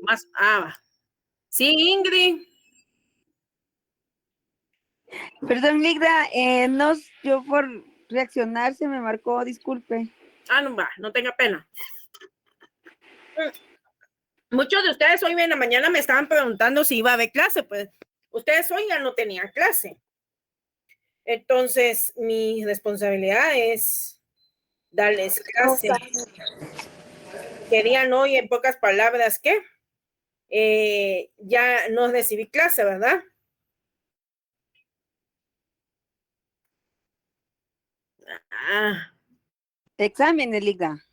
Más, sí, Ingrid. Perdón, Ligda, no, yo por reaccionar se me marcó, disculpe. No va, no tenga pena. Muchos de ustedes hoy en la mañana me estaban preguntando si iba a haber clase, pues ustedes hoy ya no tenían clase. Entonces, mi responsabilidad es darles clase. Querían hoy, en pocas palabras, que ya no recibí clase, ¿verdad? Exámenes, Ligda.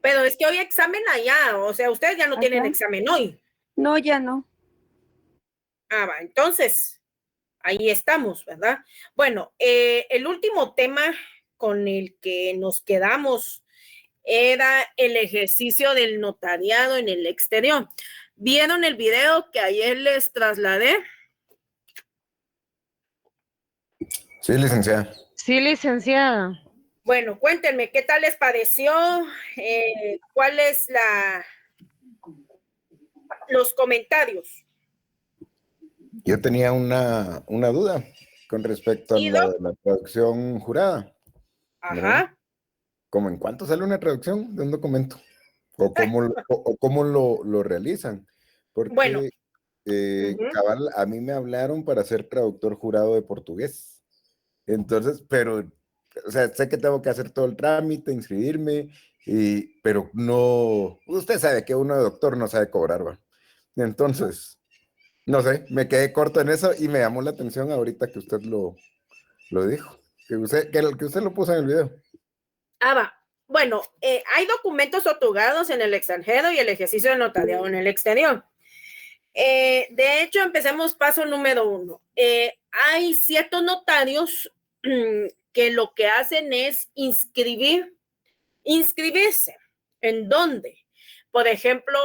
Pero es que hoy examen allá, o sea, ustedes ya no tienen examen hoy. No, ya no. Va, entonces, ahí estamos, ¿verdad? Bueno, el último tema con el que nos quedamos era el ejercicio del notariado en el exterior. ¿Vieron el video que ayer les trasladé? Sí, licenciada. Sí, licenciada. Bueno, cuéntenme, ¿qué tal les pareció? ¿Cuál es los comentarios? Yo tenía una duda con respecto a la traducción jurada. Ajá. ¿Verdad? ¿Cómo en cuánto sale una traducción de un documento? ¿O cómo lo realizan? Porque bueno, cabal, a mí me hablaron para ser traductor jurado de portugués. Entonces, pero, o sea, sé que tengo que hacer todo el trámite, inscribirme, pero no, usted sabe que uno de doctor no sabe cobrar, ¿va? Entonces, no sé, me quedé corto en eso y me llamó la atención ahorita que usted lo dijo, que usted lo puso en el video. Va. Bueno, hay documentos otorgados en el extranjero y el ejercicio de notariado en el exterior. De hecho, empecemos paso número 1. Hay ciertos notarios que lo que hacen es inscribirse. ¿En dónde? Por ejemplo,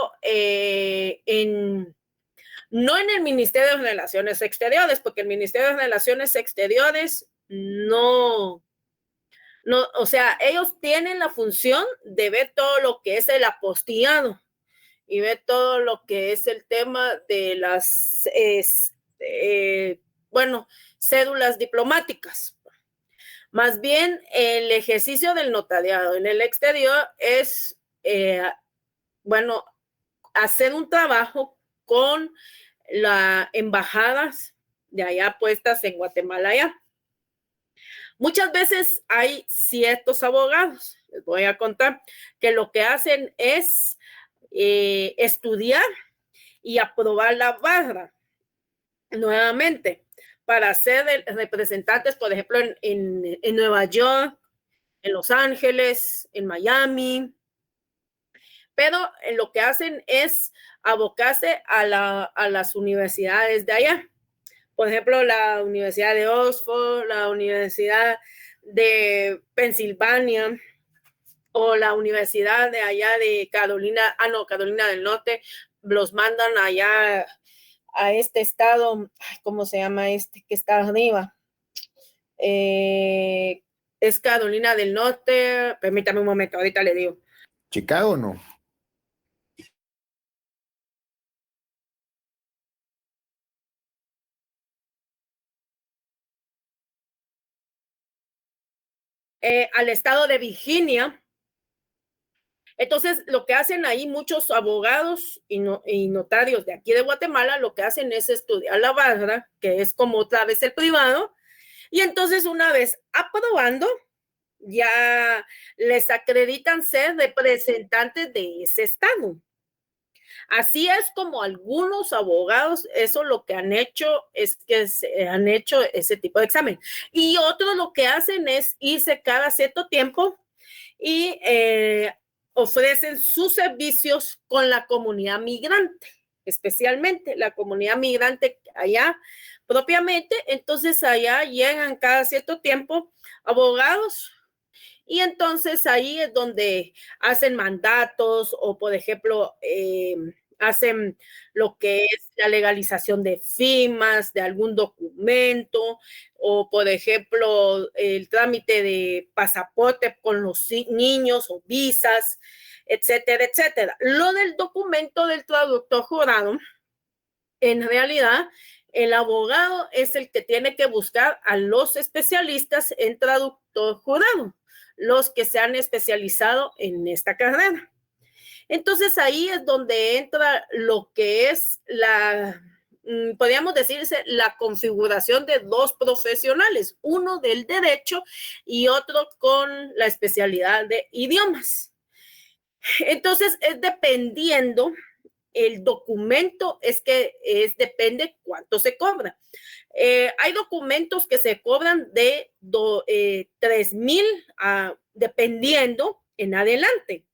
no en el Ministerio de Relaciones Exteriores, porque el Ministerio de Relaciones Exteriores no, o sea, ellos tienen la función de ver todo lo que es el apostillado y ver todo lo que es el tema de las, cédulas diplomáticas. Más bien, el ejercicio del notariado en el exterior es, hacer un trabajo con las embajadas de allá puestas en Guatemala allá. Muchas veces hay ciertos abogados, les voy a contar, que lo que hacen es estudiar y aprobar la barra nuevamente para ser representantes, por ejemplo, en Nueva York, en Los Ángeles, en Miami, pero lo que hacen es abocarse a las universidades de allá. Por ejemplo, la Universidad de Oxford, la Universidad de Pensilvania o la Universidad de allá de Carolina del Norte, los mandan allá a este estado, ¿cómo se llama este que está arriba? Es Carolina del Norte, permítame un momento, ahorita le digo. ¿Chicago o no? Al estado de Virginia. Entonces, lo que hacen ahí muchos abogados y notarios de aquí de Guatemala, lo que hacen es estudiar la barra, que es como otra vez el privado, y entonces una vez aprobando, ya les acreditan ser representantes de ese estado. Así es como algunos abogados, eso lo que han hecho es que han hecho ese tipo de examen. Y otros lo que hacen es irse cada cierto tiempo y ofrecen sus servicios con la comunidad migrante, especialmente la comunidad migrante allá propiamente. Entonces allá llegan cada cierto tiempo abogados y entonces ahí es donde hacen mandatos o, por ejemplo, hacen lo que es la legalización de firmas, de algún documento, o por ejemplo, el trámite de pasaporte con los niños o visas, etcétera, etcétera. Lo del documento del traductor jurado, en realidad, el abogado es el que tiene que buscar a los especialistas en traductor jurado, los que se han especializado en esta carrera. Entonces ahí es donde entra lo que es podríamos decirse, la configuración de dos profesionales, uno del derecho y otro con la especialidad de idiomas. Entonces es dependiendo el documento, depende cuánto se cobra. Hay documentos que se cobran de 3,000 dependiendo en adelante.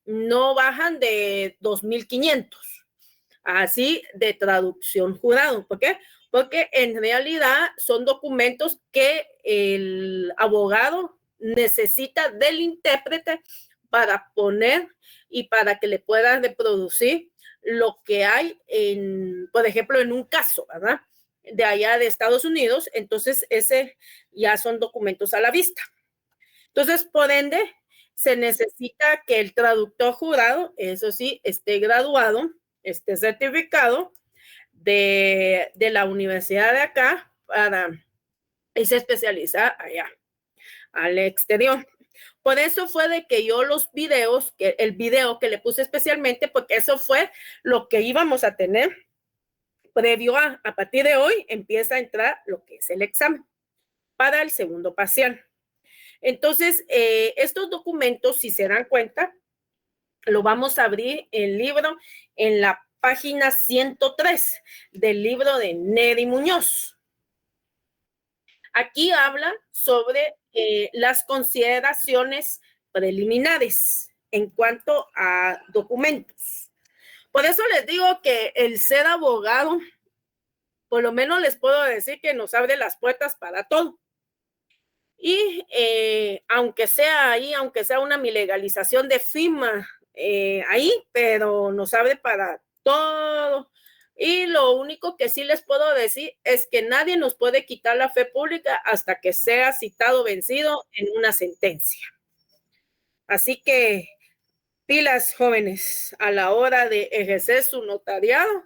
No bajan de 2,500, así de traducción jurado. ¿Por qué? Porque en realidad son documentos que el abogado necesita del intérprete para poner y para que le pueda reproducir lo que hay por ejemplo, en un caso, ¿verdad? De allá de Estados Unidos. Entonces, ese ya son documentos a la vista. Entonces, por ende, se necesita que el traductor jurado, eso sí, esté graduado, esté certificado de la universidad de acá y se especializa allá, al exterior. Por eso fue de que yo el video que le puse especialmente, porque eso fue lo que íbamos a tener previo a partir de hoy empieza a entrar lo que es el examen para el segundo parcial. Entonces, estos documentos, si se dan cuenta, lo vamos a abrir el libro en la página 103 del libro de Neri Muñoz. Aquí habla sobre las consideraciones preliminares en cuanto a documentos. Por eso les digo que el ser abogado, por lo menos les puedo decir que nos abre las puertas para todo. Y aunque sea una legalización de firma ahí, pero nos abre para todo. Y lo único que sí les puedo decir es que nadie nos puede quitar la fe pública hasta que sea citado vencido en una sentencia. Así que pilas, jóvenes, a la hora de ejercer su notariado,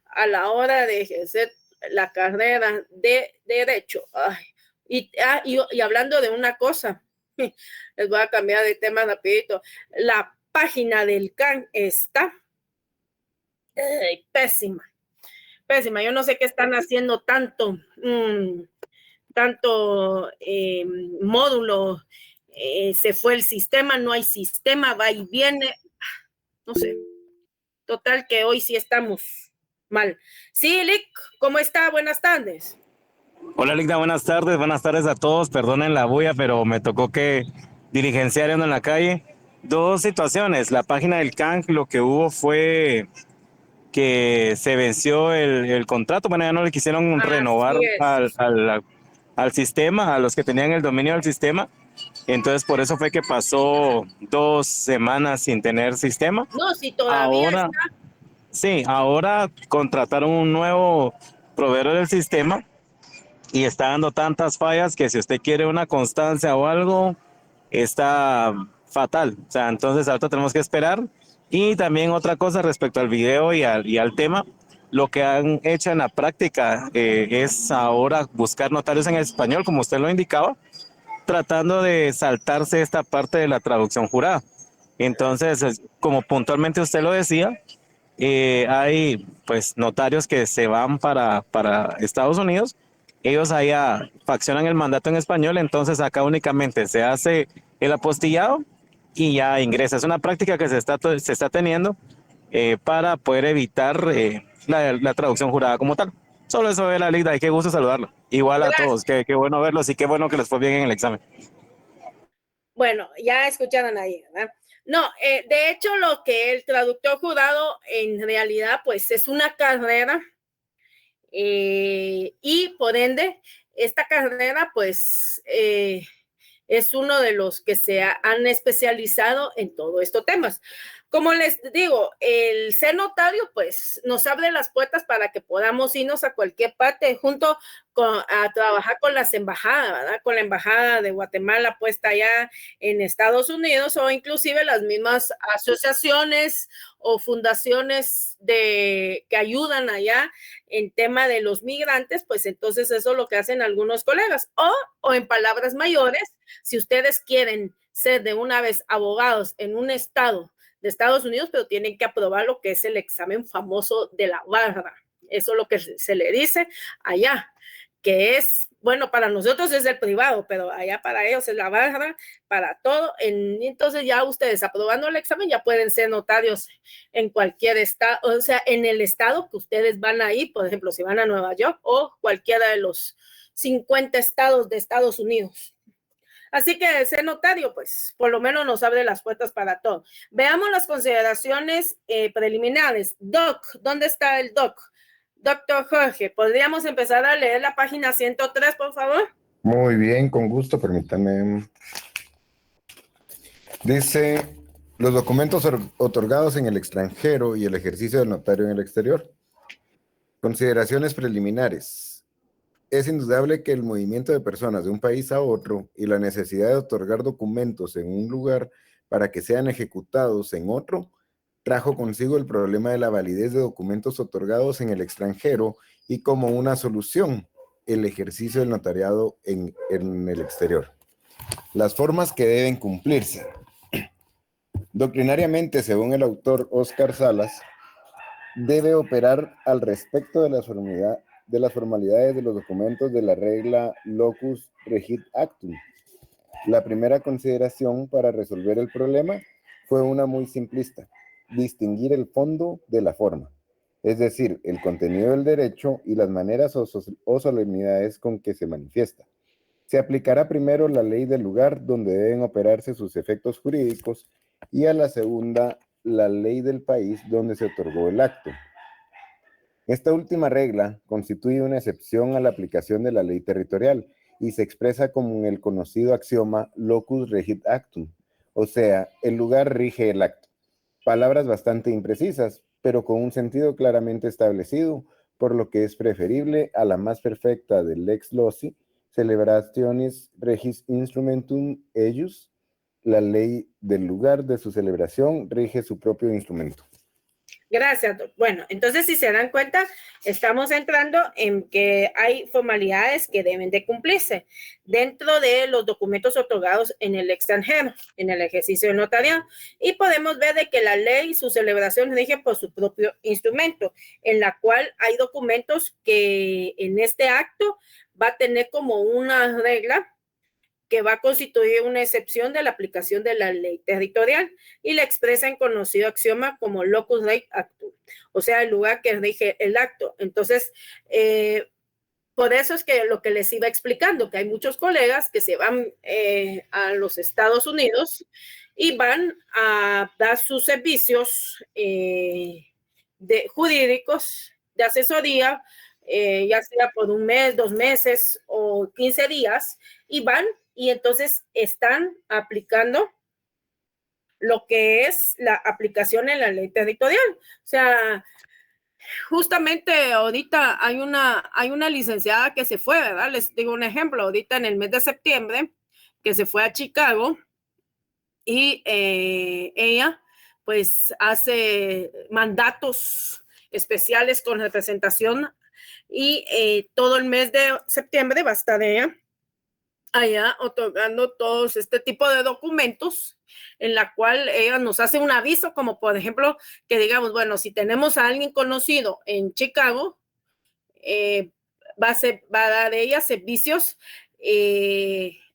a la hora de ejercer la carrera de derecho. Ay, y hablando de una cosa, les voy a cambiar de tema rapidito. La página del CAN está pésima. Yo no sé qué están haciendo tanto módulo. Se fue el sistema, no hay sistema, va y viene. No sé. Total que hoy sí estamos mal. Sí, Lick, ¿cómo está? Buenas tardes. Hola, Ligda, buenas tardes a todos. Perdonen la bulla, pero me tocó que diligenciar en la calle. Dos situaciones. La página del CAN, lo que hubo fue que se venció el contrato. Bueno, ya no le quisieron renovar al sistema, a los que tenían el dominio del sistema. Entonces, por eso fue que pasó 2 semanas sin tener sistema. No, si todavía Ahora, está. sí, ahora contrataron un nuevo proveedor del sistema y está dando tantas fallas que si usted quiere una constancia o algo, está fatal. O sea, entonces ahorita tenemos que esperar. Y también otra cosa respecto al video y al tema, lo que han hecho en la práctica es ahora buscar notarios en español, como usted lo indicaba, tratando de saltarse esta parte de la traducción jurada. Entonces, como puntualmente usted lo decía, hay pues notarios que se van para Estados Unidos. Ellos allá faccionan el mandato en español, entonces acá únicamente se hace el apostillado y ya ingresa. Es una práctica que se está teniendo para poder evitar la traducción jurada como tal. Solo eso de la Ligda y qué gusto saludarlo. Igual a todos, qué bueno verlos y qué bueno que les fue bien en el examen. Bueno, ya escucharon ahí, ¿verdad? No, de hecho lo que el traductor jurado en realidad pues es una carrera y por ende esta carrera pues es uno de los que se han especializado en todo estos temas. Como les digo, el ser notario, pues, nos abre las puertas para que podamos irnos a cualquier parte a trabajar con las embajadas, ¿verdad? Con la embajada de Guatemala puesta allá en Estados Unidos, o inclusive las mismas asociaciones o fundaciones que ayudan allá en tema de los migrantes, pues entonces eso es lo que hacen algunos colegas. O en palabras mayores, si ustedes quieren ser de una vez abogados en un estado de Estados Unidos, pero tienen que aprobar lo que es el examen famoso de la barra. Eso es lo que se le dice allá, que es, bueno, para nosotros es el privado, pero allá para ellos es la barra, para todo. Entonces ya ustedes aprobando el examen ya pueden ser notarios en cualquier estado, o sea, en el estado que ustedes van a ir, por ejemplo, si van a Nueva York o cualquiera de los 50 estados de Estados Unidos. Así que ser notario, pues, por lo menos nos abre las puertas para todo. Veamos las consideraciones preliminares. Doc, ¿dónde está el doc? Doctor Jorge, ¿podríamos empezar a leer la página 103, por favor? Muy bien, con gusto, permítame. Dice, los documentos otorgados en el extranjero y el ejercicio del notario en el exterior. Consideraciones preliminares. Es indudable que el movimiento de personas de un país a otro y la necesidad de otorgar documentos en un lugar para que sean ejecutados en otro, trajo consigo el problema de la validez de documentos otorgados en el extranjero y como una solución, el ejercicio del notariado en el exterior. Las formas que deben cumplirse. Doctrinariamente, según el autor Oscar Salas, debe operar al respecto de las formalidades de los documentos de la regla Locus Regit Actum. La primera consideración para resolver el problema fue una muy simplista: distinguir el fondo de la forma, es decir, el contenido del derecho y las maneras o solemnidades con que se manifiesta. Se aplicará primero la ley del lugar donde deben operarse sus efectos jurídicos y a la segunda la ley del país donde se otorgó el acto. Esta última regla constituye una excepción a la aplicación de la ley territorial y se expresa como en el conocido axioma locus regit actum, o sea, el lugar rige el acto. Palabras bastante imprecisas, pero con un sentido claramente establecido, por lo que es preferible a la más perfecta del lex loci, celebrationis regis instrumentum eius. La ley del lugar de su celebración rige su propio instrumento. Gracias, doc. Bueno, entonces si se dan cuenta, estamos entrando en que hay formalidades que deben de cumplirse dentro de los documentos otorgados en el extranjero, en el ejercicio del notariado. Y podemos ver de que la ley, su celebración rige por su propio instrumento, en la cual hay documentos que en este acto va a tener como una regla que va a constituir una excepción de la aplicación de la ley territorial y la expresa en conocido axioma como locus regit actum, o sea, el lugar que rige el acto. Entonces, por eso es que lo que les iba explicando, que hay muchos colegas que se van a los Estados Unidos y van a dar sus servicios jurídicos de asesoría, ya sea por un mes, 2 meses o 15 días, y van y entonces están aplicando lo que es la aplicación en la ley territorial. O sea, justamente ahorita hay una licenciada que se fue, ¿verdad? Les digo un ejemplo, ahorita en el mes de septiembre, que se fue a Chicago y ella pues hace mandatos especiales con representación y todo el mes de septiembre va a estar ella allá otorgando todos este tipo de documentos en la cual ella nos hace un aviso, como por ejemplo que digamos, bueno, si tenemos a alguien conocido en Chicago, va a dar ella servicios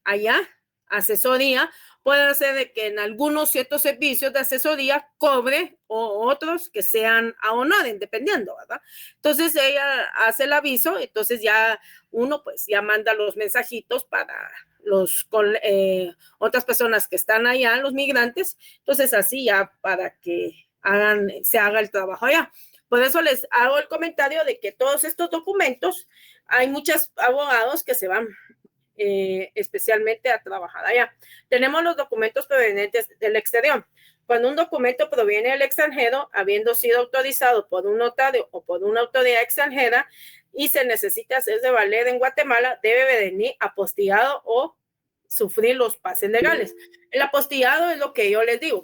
allá, asesoría. Puede ser de que en algunos ciertos servicios de asesoría cobre o otros que sean a honor, dependiendo, ¿verdad? Entonces ella hace el aviso, entonces ya uno pues ya manda los mensajitos para otras personas que están allá, los migrantes, entonces así ya para que se haga el trabajo allá. Por eso les hago el comentario de que todos estos documentos, hay muchos abogados que se van especialmente a trabajar allá. Tenemos los documentos provenientes del exterior. Cuando un documento proviene del extranjero, habiendo sido autorizado por un notario o por una autoridad extranjera y se necesita hacerse valer en Guatemala, debe venir apostillado o sufrir los pases legales. El apostillado es lo que yo les digo,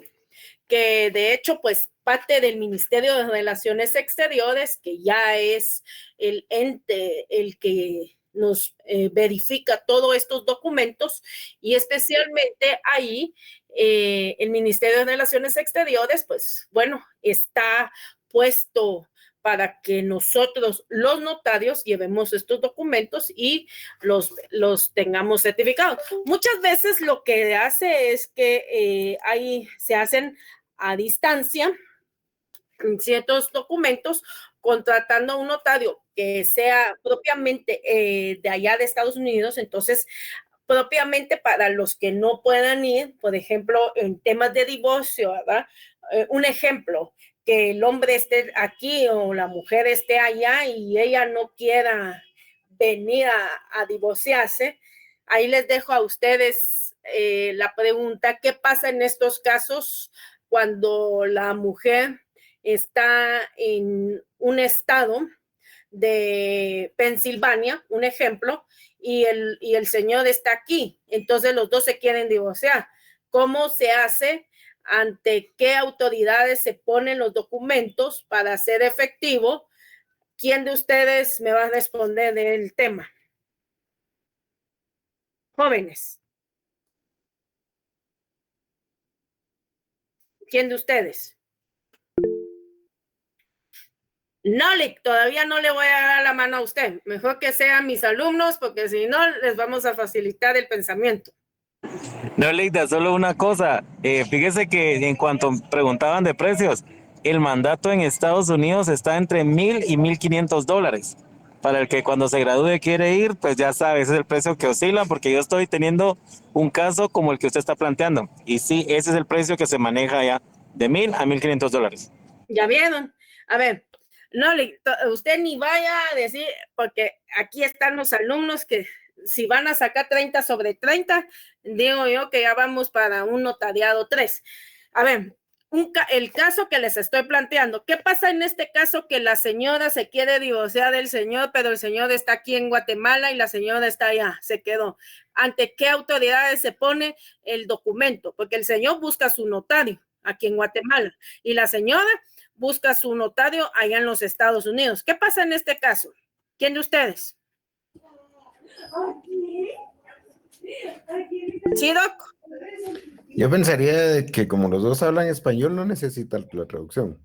que de hecho, pues parte del Ministerio de Relaciones Exteriores, que ya es el ente, el que nos verifica todos estos documentos, y especialmente ahí el Ministerio de Relaciones Exteriores, pues bueno, está puesto para que nosotros, los notarios, llevemos estos documentos y los tengamos certificados. Muchas veces lo que hace es que ahí se hacen a distancia ciertos documentos, contratando a un notario que sea propiamente de allá de Estados Unidos. Entonces, propiamente para los que no puedan ir, por ejemplo, en temas de divorcio, ¿verdad? Un ejemplo, que el hombre esté aquí o la mujer esté allá y ella no quiera venir a divorciarse. Ahí les dejo a ustedes la pregunta: ¿qué pasa en estos casos cuando la mujer está en un estado de Pensilvania, un ejemplo, y el señor está aquí? Entonces los dos se quieren divorciar. ¿Cómo se hace? ¿Ante qué autoridades se ponen los documentos para ser efectivo? ¿Quién de ustedes me va a responder del tema? Jóvenes. ¿Quién de ustedes? No, todavía no le voy a dar la mano a usted. Mejor que sean mis alumnos, porque si no, les vamos a facilitar el pensamiento. No, Leida, solo una cosa. Fíjese que en cuanto preguntaban de precios, el mandato en Estados Unidos está entre $1,000 y $1,500. Para el que cuando se gradúe quiere ir, pues ya sabe, ese es el precio que oscila, porque yo estoy teniendo un caso como el que usted está planteando. Y sí, ese es el precio que se maneja ya, de $1,000 a $1,500. ¿Ya vieron? A ver, no, usted ni vaya a decir, porque aquí están los alumnos que si van a sacar 30 sobre 30, digo yo que ya vamos para un notariado 3. A ver, el caso que les estoy planteando, ¿qué pasa en este caso? Que la señora se quiere divorciar del señor, pero el señor está aquí en Guatemala y la señora está allá, se quedó. ¿Ante qué autoridades se pone el documento? Porque el señor busca su notario aquí en Guatemala y la señora busca su notario allá en los Estados Unidos. ¿Qué pasa en este caso? ¿Quién de ustedes? ¿Sí, Doc? Yo pensaría que como los dos hablan español, no necesita la traducción.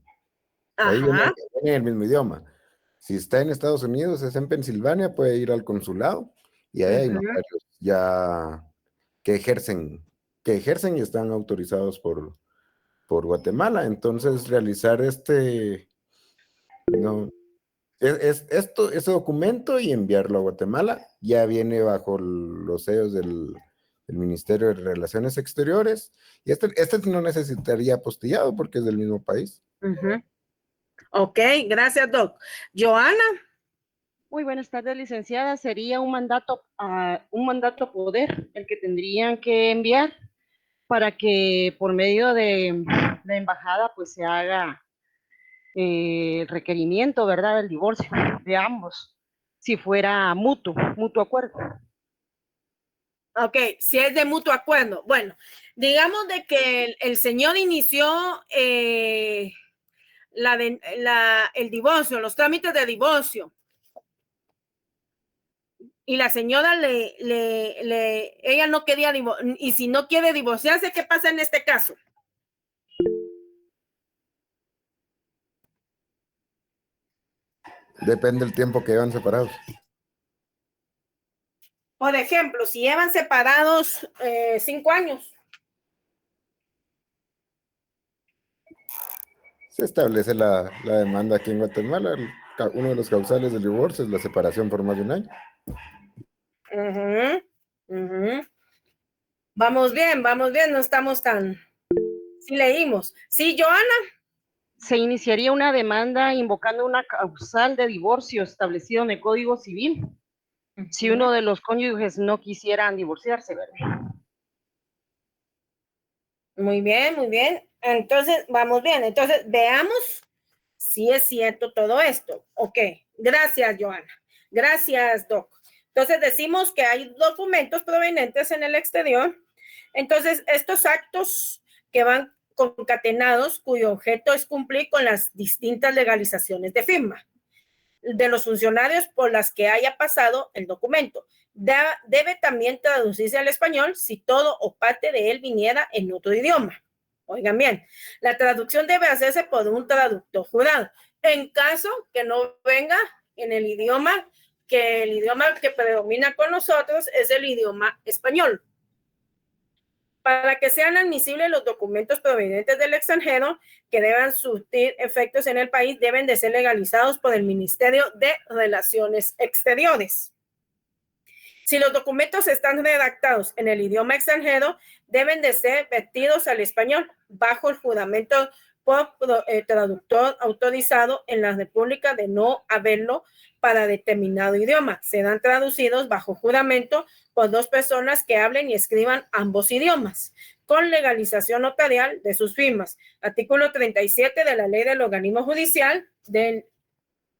Ahí viene en el mismo idioma. Si está en Estados Unidos, es en Pensilvania, puede ir al consulado y ahí hay notarios ya que ejercen y están autorizados por Guatemala. Entonces, realizar este documento y enviarlo a Guatemala ya viene bajo los sellos del Ministerio de Relaciones Exteriores, y este no necesitaría apostillado porque es del mismo país. Ok, gracias, Doc. Joana. Muy buenas tardes, licenciada. Sería un mandato a poder el que tendrían que enviar para que por medio de la embajada pues se haga el requerimiento, ¿verdad?, del divorcio de ambos, si fuera mutuo acuerdo. Ok, si es de mutuo acuerdo. Bueno, digamos de que el señor inició el divorcio, los trámites de divorcio, y la señora ella no quería divorciarse, y si no quiere divorciarse, ¿qué pasa en este caso? Depende del tiempo que llevan separados. Por ejemplo, si llevan separados 5 años. Se establece la demanda aquí en Guatemala. Uno de los causales del divorcio es la separación por más de un año. Vamos bien, no estamos tan... Sí leímos. ¿Sí, Joana? Se iniciaría una demanda invocando una causal de divorcio establecido en el Código Civil, si uno de los cónyuges no quisieran divorciarse, ¿verdad? Muy bien, muy bien. Entonces, vamos bien. Entonces, veamos si es cierto todo esto. Ok, gracias, Joana. Gracias, Doc. Entonces, decimos que hay documentos provenientes en el exterior. Entonces, estos actos que van concatenados, cuyo objeto es cumplir con las distintas legalizaciones de firma de los funcionarios por las que haya pasado el documento. Debe también traducirse al español si todo o parte de él viniera en otro idioma. Oigan bien, la traducción debe hacerse por un traductor jurado. En caso que no venga en el idioma que predomina con nosotros es el idioma español. Para que sean admisibles los documentos provenientes del extranjero que deban surtir efectos en el país, deben de ser legalizados por el Ministerio de Relaciones Exteriores. Si los documentos están redactados en el idioma extranjero, deben de ser vertidos al español bajo el juramento por traductor autorizado en la República de no haberlo para determinado idioma. Serán traducidos bajo juramento por dos personas que hablen y escriban ambos idiomas, con legalización notarial de sus firmas. Artículo 37 de la Ley del Organismo Judicial del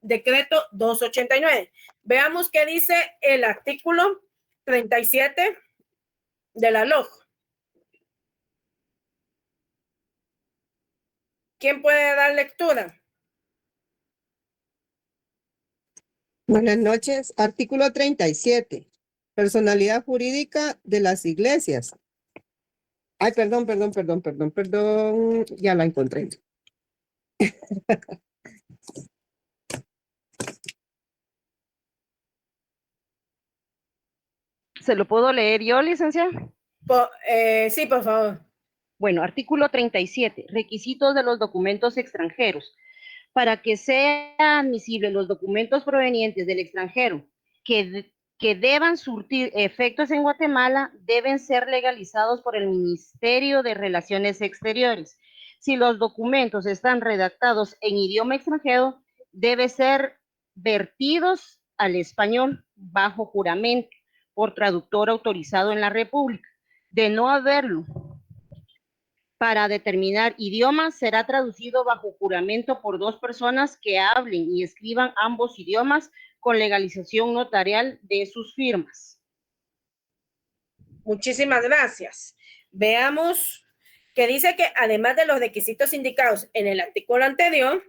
Decreto 289. Veamos qué dice el artículo 37 de la LOG. ¿Quién puede dar lectura? Buenas noches. Artículo 37. Personalidad jurídica de las iglesias. Ay, perdón. Ya la encontré. ¿Se lo puedo leer yo, licenciada? Sí, por favor. Bueno, artículo 37. Requisitos de los documentos extranjeros. Para que sean admisibles los documentos provenientes del extranjero que deban surtir efectos en Guatemala, deben ser legalizados por el Ministerio de Relaciones Exteriores. Si los documentos están redactados en idioma extranjero, deben ser vertidos al español bajo juramento por traductor autorizado en la República. De no haberlo, para determinar idiomas, será traducido bajo juramento por dos personas que hablen y escriban ambos idiomas con legalización notarial de sus firmas. Muchísimas gracias. Veamos que dice que además de los requisitos indicados en el artículo anterior,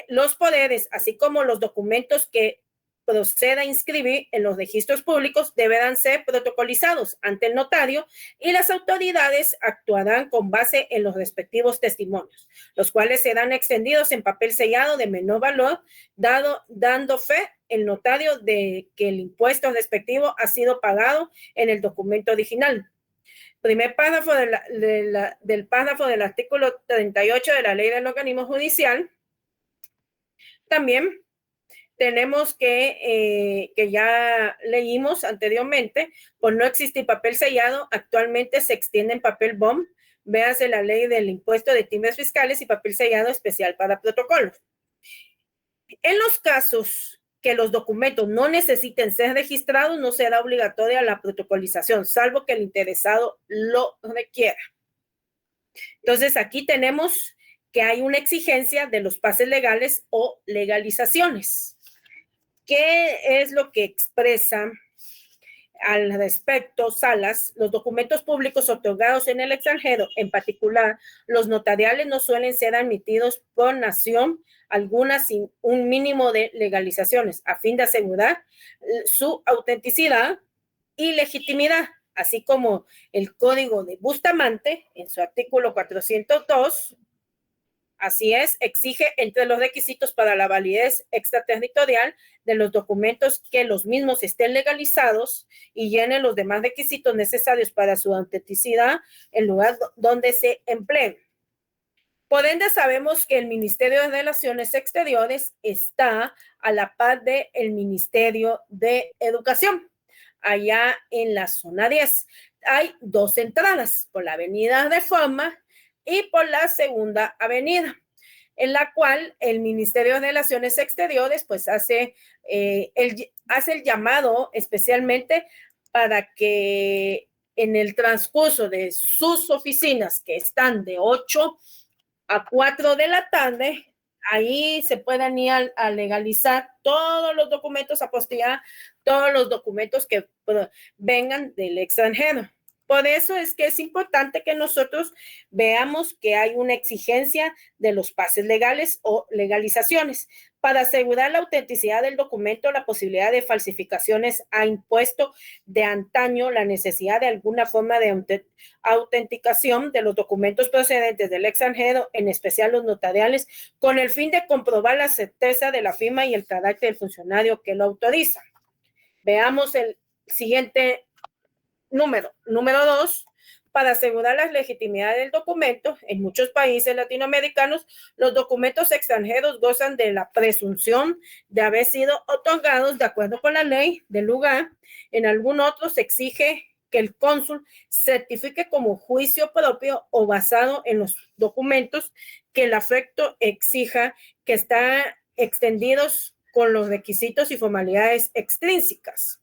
los poderes, así como los documentos que proceda a inscribir en los registros públicos, deberán ser protocolizados ante el notario y las autoridades actuarán con base en los respectivos testimonios, los cuales serán extendidos en papel sellado de menor valor, dando fe el notario de que el impuesto respectivo ha sido pagado en el documento original. Primer párrafo del párrafo del artículo 38 de la Ley del Organismo Judicial. También tenemos que ya leímos anteriormente, por no existir papel sellado, actualmente se extiende en papel BOM, véase la ley del impuesto de timbres fiscales y papel sellado especial para protocolos. En los casos que los documentos no necesiten ser registrados, no será obligatoria la protocolización, salvo que el interesado lo requiera. Entonces, aquí tenemos que hay una exigencia de los pases legales o legalizaciones. ¿Qué es lo que expresa al respecto Salas? Los documentos públicos otorgados en el extranjero, en particular los notariales, no suelen ser admitidos por nación alguna sin un mínimo de legalizaciones, a fin de asegurar su autenticidad y legitimidad, así como el Código de Bustamante, en su artículo 402, así es, exige entre los requisitos para la validez extraterritorial de los documentos que los mismos estén legalizados y llenen los demás requisitos necesarios para su autenticidad en lugar donde se empleen. Por ende, sabemos que el Ministerio de Relaciones Exteriores está a la par del Ministerio de Educación, allá en la zona 10. Hay dos entradas, por la avenida Reforma y por la Segunda Avenida. en la cual el Ministerio de Relaciones Exteriores pues hace el llamado especialmente para que en el transcurso de sus oficinas, que están de 8 a 4 de la tarde, ahí se puedan ir a legalizar todos los documentos, apostillar todos los documentos que vengan del extranjero. Por eso es que es importante que nosotros veamos que hay una exigencia de los pases legales o legalizaciones. Para asegurar la autenticidad del documento, la posibilidad de falsificaciones ha impuesto de antaño la necesidad de alguna forma de autenticación de los documentos procedentes del extranjero, en especial los notariales, con el fin de comprobar la certeza de la firma y el carácter del funcionario que lo autoriza. Veamos el siguiente número 2, para asegurar la legitimidad del documento, en muchos países latinoamericanos, los documentos extranjeros gozan de la presunción de haber sido otorgados de acuerdo con la ley del lugar. En algún otro se exige que el cónsul certifique como juicio propio o basado en los documentos que el afecto exija que están extendidos con los requisitos y formalidades extrínsecas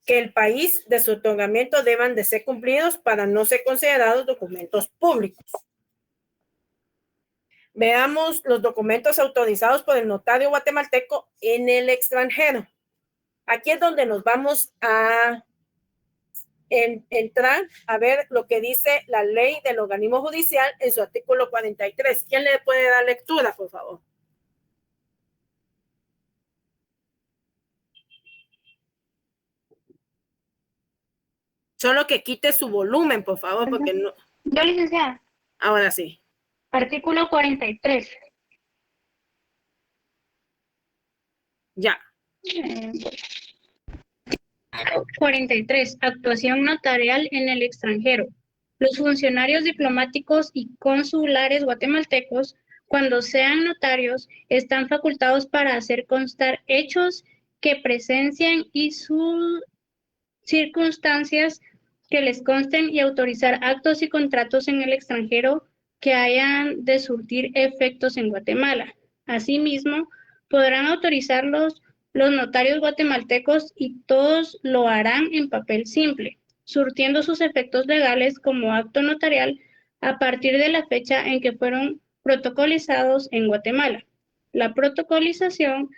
que el país de su otorgamiento deban de ser cumplidos para no ser considerados documentos públicos. Veamos los documentos autorizados por el notario guatemalteco en el extranjero. Aquí es donde nos vamos a entrar a ver lo que dice la ley del organismo judicial en su artículo 43. ¿Quién le puede dar lectura, por favor? Solo que quite su volumen, por favor, porque no. Yo, licenciada. Ahora sí. Artículo 43. Ya. 43. Actuación notarial en el extranjero. Los funcionarios diplomáticos y consulares guatemaltecos, cuando sean notarios, están facultados para hacer constar hechos que presencien y sus circunstancias que les consten y autorizar actos y contratos en el extranjero que hayan de surtir efectos en Guatemala. Asimismo, podrán autorizarlos los notarios guatemaltecos y todos lo harán en papel simple, surtiendo sus efectos legales como acto notarial a partir de la fecha en que fueron protocolizados en Guatemala. La protocolización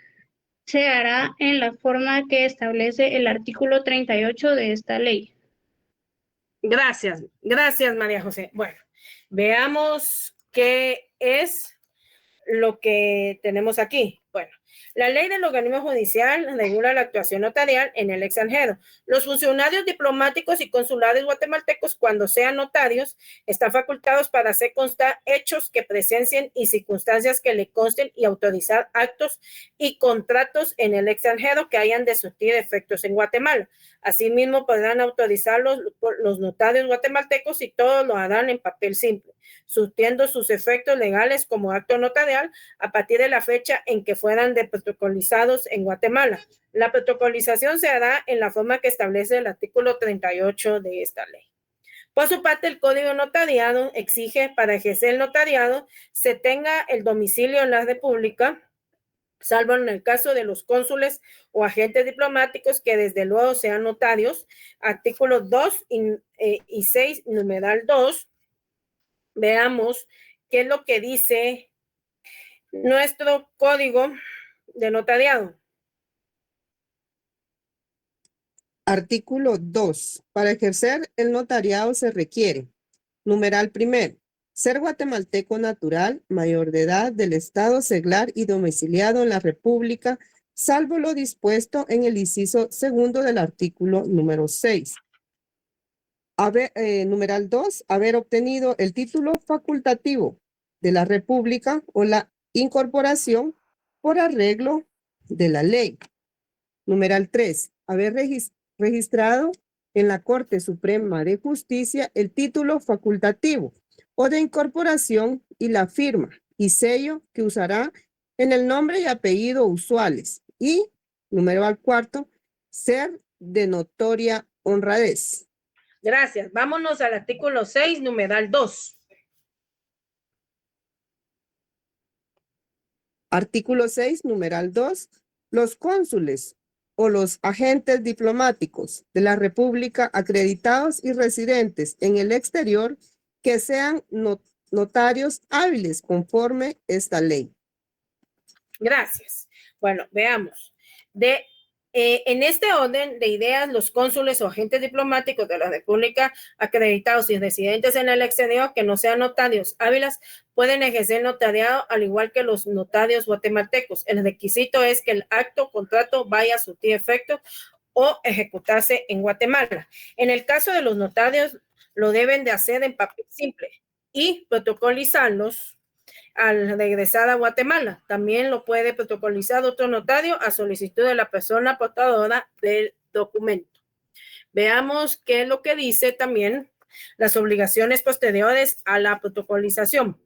se hará en la forma que establece el artículo 38 de esta ley. Gracias, María José. Bueno, veamos qué es lo que tenemos aquí. Bueno, la ley del organismo judicial regula la actuación notarial en el extranjero. Los funcionarios diplomáticos y consulares guatemaltecos, cuando sean notarios, están facultados para hacer constar hechos que presencien y circunstancias que le consten y autorizar actos y contratos en el extranjero que hayan de surtir efectos en Guatemala. Asimismo, podrán autorizarlos los notarios guatemaltecos y todos lo harán en papel simple, surtiendo sus efectos legales como acto notarial a partir de la fecha en que fueran protocolizados en Guatemala. La protocolización se hará en la forma que establece el artículo 38 de esta ley. Por su parte, el Código Notariado exige para ejercer el notariado se tenga el domicilio en la República, salvo en el caso de los cónsules o agentes diplomáticos que desde luego sean notarios. Artículos 2 y 6, numeral 2. Veamos qué es lo que dice nuestro Código de Notariado. Artículo 2. Para ejercer el notariado se requiere, numeral primero, ser guatemalteco natural, mayor de edad, del estado seglar y domiciliado en la República, salvo lo dispuesto en el inciso segundo del artículo número 6. Numeral 2, haber obtenido el título facultativo de la República o la incorporación por arreglo de la ley. Numeral 3, haber registrado en la Corte Suprema de Justicia el título facultativo o de incorporación y la firma y sello que usará en el nombre y apellido usuales. Y, número 4, ser de notoria honradez. Gracias. Vámonos al artículo 6, numeral 2. Artículo 6, numeral 2. Los cónsules o los agentes diplomáticos de la República acreditados y residentes en el exterior que sean notarios hábiles conforme esta ley. Gracias. Bueno, veamos. En este orden de ideas, los cónsules o agentes diplomáticos de la República acreditados y residentes en el exterior que no sean notarios hábiles pueden ejercer notariado al igual que los notarios guatemaltecos. El requisito es que el acto o contrato vaya a surtir efecto o ejecutarse en Guatemala. En el caso de los notarios, lo deben de hacer en papel simple y protocolizarlos al regresar a Guatemala. También lo puede protocolizar otro notario a solicitud de la persona portadora del documento. Veamos qué es lo que dice también las obligaciones posteriores a la protocolización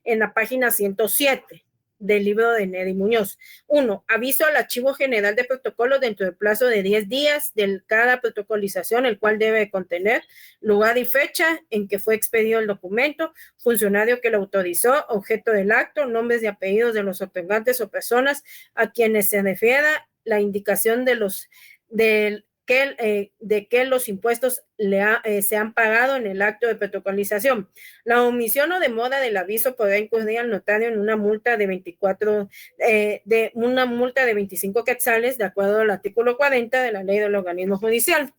en la página 107 del libro de Neri Muñoz. 1. Aviso al Archivo General de Protocolos dentro del plazo de 10 días de cada protocolización, el cual debe contener lugar y fecha en que fue expedido el documento, funcionario que lo autorizó, objeto del acto, nombres y apellidos de los otorgantes o personas a quienes se refiera, la indicación de que los impuestos se han pagado en el acto de protocolización. La omisión o demora del aviso podrá incurrir al notario en una multa de 25 quetzales, de acuerdo al artículo 40 de la Ley del Organismo Judicial.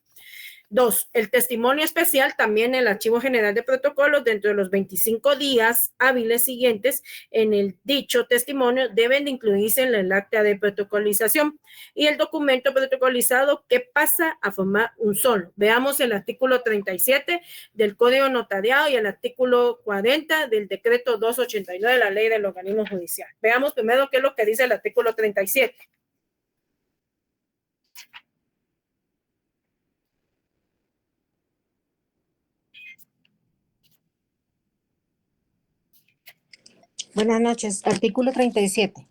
2. El testimonio especial, también el Archivo General de Protocolos, dentro de los 25 días hábiles siguientes en el dicho testimonio, deben de incluirse en el acta de protocolización y el documento protocolizado que pasa a formar un solo. Veamos el artículo 37 del Código Notariado y el artículo 40 del Decreto 289 de la Ley del Organismo Judicial. Veamos primero qué es lo que dice el artículo 37. Buenas noches. Artículo 37.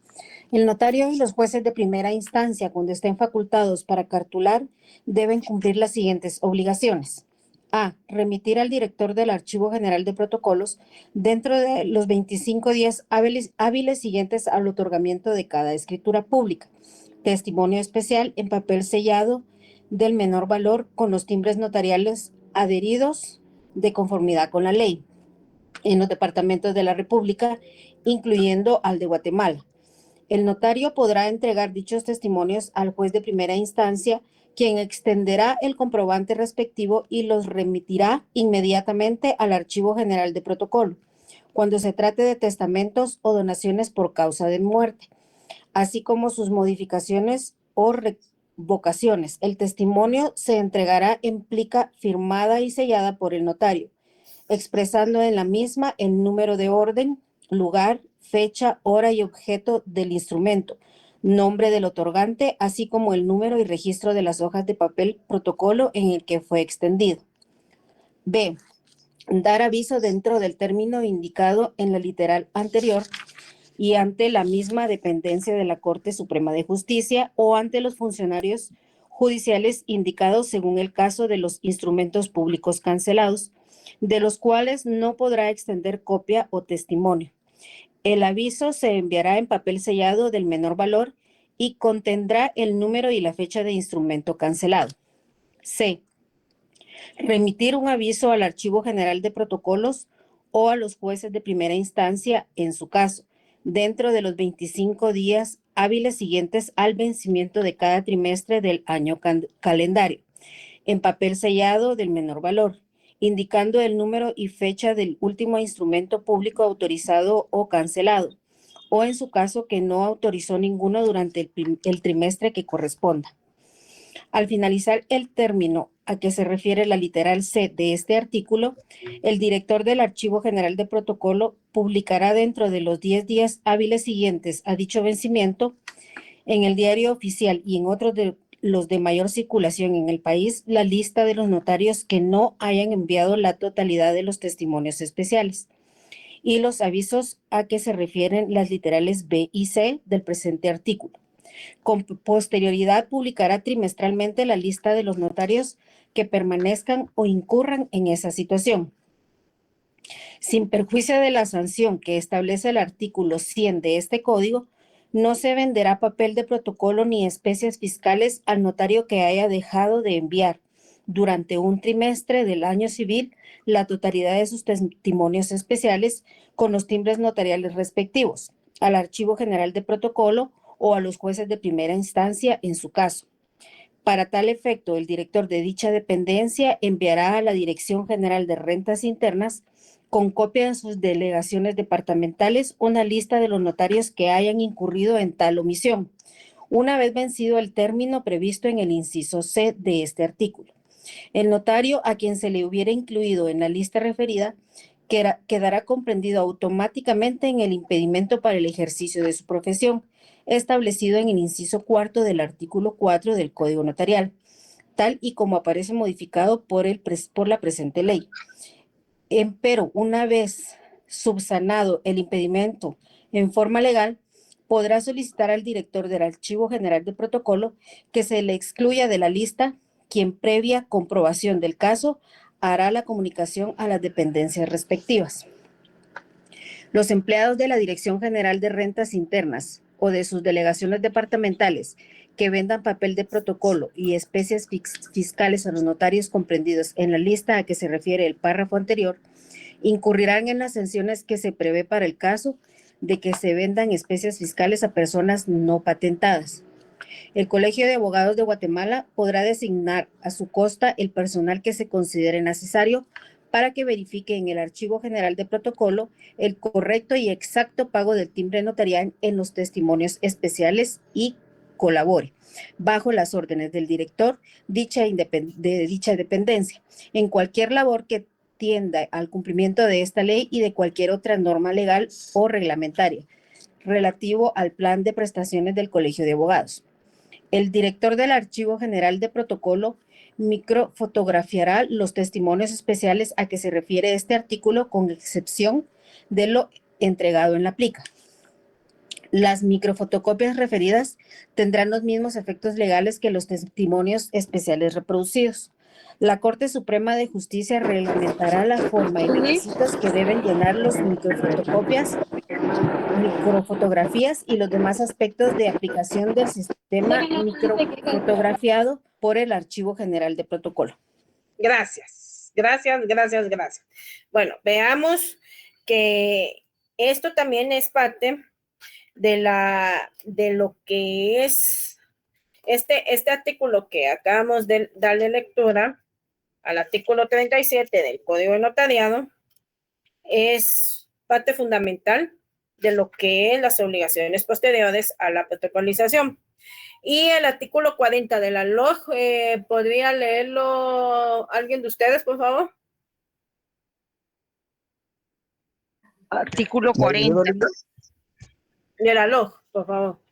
El notario y los jueces de primera instancia, cuando estén facultados para cartular, deben cumplir las siguientes obligaciones. A. Remitir al director del Archivo General de Protocolos dentro de los 25 días hábiles siguientes al otorgamiento de cada escritura pública. Testimonio especial en papel sellado del menor valor con los timbres notariales adheridos de conformidad con la ley en los departamentos de la República, incluyendo al de Guatemala. El notario podrá entregar dichos testimonios al juez de primera instancia, quien extenderá el comprobante respectivo y los remitirá inmediatamente al Archivo General de Protocolo, cuando se trate de testamentos o donaciones por causa de muerte, así como sus modificaciones o revocaciones. El testimonio se entregará en plica firmada y sellada por el notario, expresando en la misma el número de orden, lugar, fecha, hora y objeto del instrumento, nombre del otorgante, así como el número y registro de las hojas de papel protocolo en el que fue extendido. B. Dar aviso dentro del término indicado en la literal anterior y ante la misma dependencia de la Corte Suprema de Justicia o ante los funcionarios judiciales indicados según el caso de los instrumentos públicos cancelados, de los cuales no podrá extender copia o testimonio. El aviso se enviará en papel sellado del menor valor y contendrá el número y la fecha de instrumento cancelado. C. Remitir un aviso al Archivo General de Protocolos o a los jueces de primera instancia, en su caso, dentro de los 25 días hábiles siguientes al vencimiento de cada trimestre del año calendario, en papel sellado del menor valor, indicando el número y fecha del último instrumento público autorizado o cancelado, o en su caso que no autorizó ninguno durante el trimestre que corresponda. Al finalizar el término a que se refiere la literal C de este artículo, el director del Archivo General de Protocolo publicará dentro de los 10 días hábiles siguientes a dicho vencimiento en el Diario Oficial y en otros de los de mayor circulación en el país, la lista de los notarios que no hayan enviado la totalidad de los testimonios especiales y los avisos a que se refieren las literales B y C del presente artículo. Con posterioridad publicará trimestralmente la lista de los notarios que permanezcan o incurran en esa situación. Sin perjuicio de la sanción que establece el artículo 100 de este código, No se venderá papel de protocolo ni especies fiscales al notario que haya dejado de enviar durante un trimestre del año civil la totalidad de sus testimonios especiales con los timbres notariales respectivos, al Archivo General de Protocolo o a los jueces de primera instancia en su caso. Para tal efecto, el director de dicha dependencia enviará a la Dirección General de Rentas Internas, con copia de sus delegaciones departamentales, una lista de los notarios que hayan incurrido en tal omisión, una vez vencido el término previsto en el inciso C de este artículo. El notario a quien se le hubiera incluido en la lista referida quedará comprendido automáticamente en el impedimento para el ejercicio de su profesión, establecido en el inciso cuarto del artículo 4 del Código Notarial, tal y como aparece modificado por la presente ley. Empero, una vez subsanado el impedimento en forma legal, podrá solicitar al director del Archivo General de Protocolo que se le excluya de la lista, quien previa comprobación del caso hará la comunicación a las dependencias respectivas. Los empleados de la Dirección General de Rentas Internas o de sus delegaciones departamentales que vendan papel de protocolo y especies fiscales a los notarios comprendidos en la lista a que se refiere el párrafo anterior, incurrirán en las sanciones que se prevé para el caso de que se vendan especies fiscales a personas no patentadas. El Colegio de Abogados de Guatemala podrá designar a su costa el personal que se considere necesario para que verifique en el Archivo General de Protocolo el correcto y exacto pago del timbre notarial en los testimonios especiales y colabore, bajo las órdenes del director de dicha dependencia, en cualquier labor que tienda al cumplimiento de esta ley y de cualquier otra norma legal o reglamentaria relativo al plan de prestaciones del Colegio de Abogados. El director del Archivo General de Protocolo microfotografiará los testimonios especiales a que se refiere este artículo, con excepción de lo entregado en la plica. Las microfotocopias referidas tendrán los mismos efectos legales que los testimonios especiales reproducidos. La Corte Suprema de Justicia reglamentará la forma y requisitos que deben llenar los microfotografías y los demás aspectos de aplicación del sistema microfotografiado por el Archivo General de Protocolo. Gracias. Bueno, veamos que esto también es parte de lo que es este artículo que acabamos de darle lectura, al artículo 37 del Código de Notariado, es parte fundamental de lo que es las obligaciones posteriores a la protocolización. Y el artículo 40 de la LOG, ¿podría leerlo alguien de ustedes, por favor? Artículo 40. De la LOG, por favor.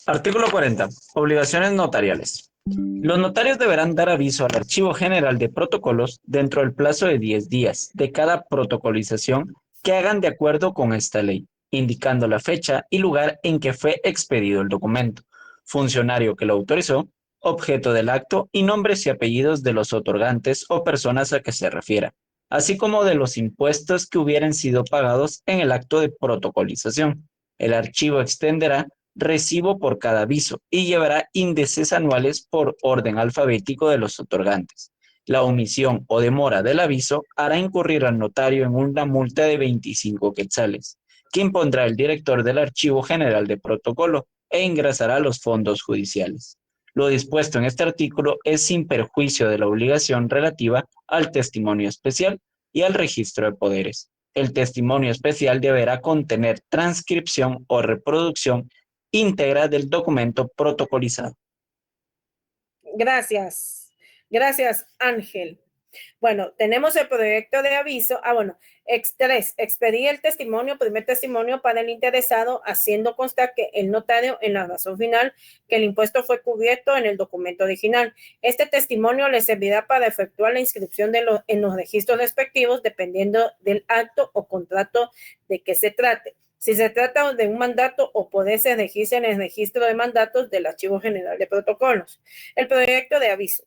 Artículo 40. Obligaciones notariales. Los notarios deberán dar aviso al Archivo General de Protocolos dentro del plazo de 10 días de cada protocolización que hagan de acuerdo con esta ley, indicando la fecha y lugar en que fue expedido el documento, funcionario que lo autorizó, objeto del acto y nombres y apellidos de los otorgantes o personas a que se refiera, así como de los impuestos que hubieran sido pagados en el acto de protocolización. El archivo extenderá recibo por cada aviso y llevará índices anuales por orden alfabético de los otorgantes. La omisión o demora del aviso hará incurrir al notario en una multa de 25 quetzales, que impondrá el director del Archivo General de Protocolo e ingresará a los fondos judiciales. Lo dispuesto en este artículo es sin perjuicio de la obligación relativa al testimonio especial y al registro de poderes. El testimonio especial deberá contener transcripción o reproducción íntegra del documento protocolizado. Gracias, Ángel. Bueno, tenemos el proyecto de aviso. 3, expedir el primer testimonio para el interesado, haciendo constar que el notario en la razón final que el impuesto fue cubierto en el documento original. Este testimonio le servirá para efectuar la inscripción en los registros respectivos, dependiendo del acto o contrato de que se trate. Si se trata de un mandato o poder, se registra en el registro de mandatos del Archivo General de Protocolos. El proyecto de aviso.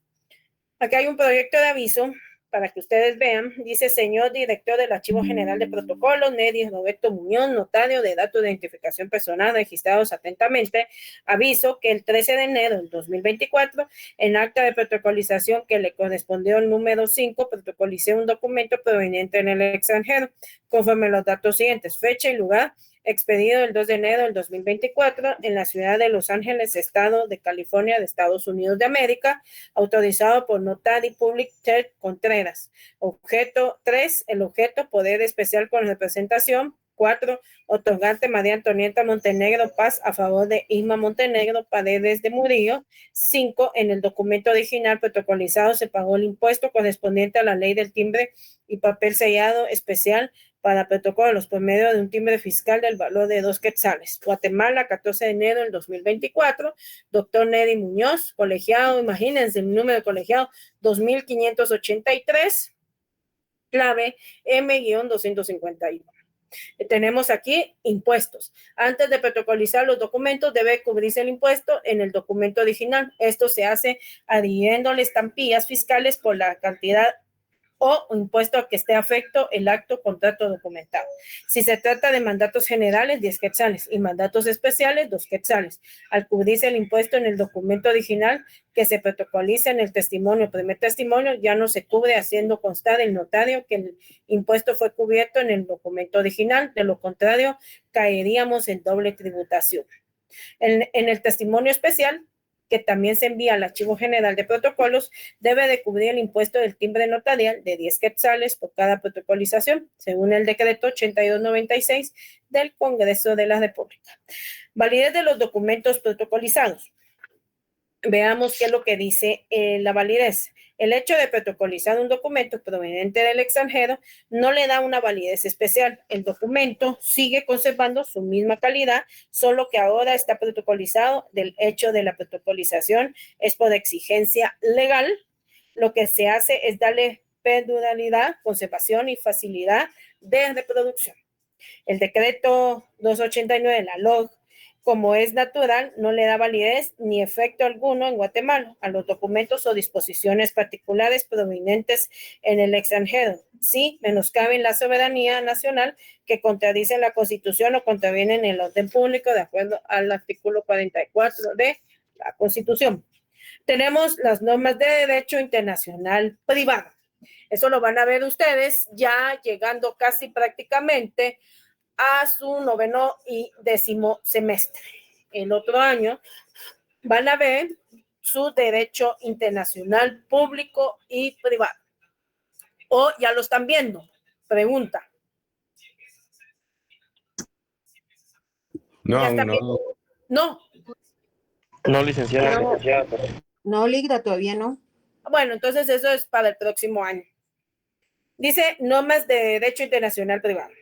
Aquí hay un proyecto de aviso para que ustedes vean, dice: señor director del Archivo General de Protocolos, Neri Roberto Muñoz, notario de datos de identificación personal registrados atentamente, aviso que el 13 de enero del 2024, en acta de protocolización que le correspondió el número 5, protocolicé un documento proveniente en el extranjero, conforme a los datos siguientes: fecha y lugar, expedido el 2 de enero del 2024 en la ciudad de Los Ángeles, estado de California, de Estados Unidos de América, autorizado por Notary Public Ted Contreras. Objeto 3, el objeto: poder especial con representación. 4, otorgante María Antonieta Montenegro Paz a favor de Irma Montenegro Paredes de Murillo. 5, en el documento original protocolizado se pagó el impuesto correspondiente a la ley del timbre y papel sellado especial para protocolos por medio de un timbre fiscal del valor de 2 quetzales. Guatemala, 14 de enero del 2024, doctor Neri Muñoz, colegiado, imagínense el número de colegiado, 2583, clave M-251. Tenemos aquí impuestos. Antes de protocolizar los documentos, debe cubrirse el impuesto en el documento original. Esto se hace adhiriéndole estampillas fiscales por la cantidad o impuesto a que esté afecto el acto contrato documentado. Si se trata de mandatos generales, 10 quetzales, y mandatos especiales, 2 quetzales. Al cubrirse el impuesto en el documento original que se protocoliza en el testimonio, primer testimonio, ya no se cubre haciendo constar el notario que el impuesto fue cubierto en el documento original. De lo contrario, caeríamos en doble tributación. En el testimonio especial, que también se envía al Archivo General de Protocolos, debe de cubrir el impuesto del timbre notarial de 10 quetzales por cada protocolización, según el decreto 8296 del Congreso de la República. Validez de los documentos protocolizados. Veamos qué es lo que dice la validez. El hecho de protocolizar un documento proveniente del extranjero no le da una validez especial. El documento sigue conservando su misma calidad, solo que ahora está protocolizado. Del hecho de la protocolización es por exigencia legal. Lo que se hace es darle perdurabilidad, conservación y facilidad de reproducción. El decreto 289 de la LOG, como es natural, no le da validez ni efecto alguno en Guatemala a los documentos o disposiciones particulares provenientes en el extranjero. Sí, menoscaben la soberanía nacional, que contradicen la Constitución o contravienen el orden público de acuerdo al artículo 44 de la Constitución. Tenemos las normas de derecho internacional privado. Eso lo van a ver ustedes ya llegando casi prácticamente a su 9º y 10º semestre. El otro año van a ver su derecho internacional público y privado. ¿O ya lo están viendo? Pregunta. No, no. No, licenciada. No, Ligda, todavía no. Bueno, entonces eso es para el próximo año. Dice normas de derecho internacional privado.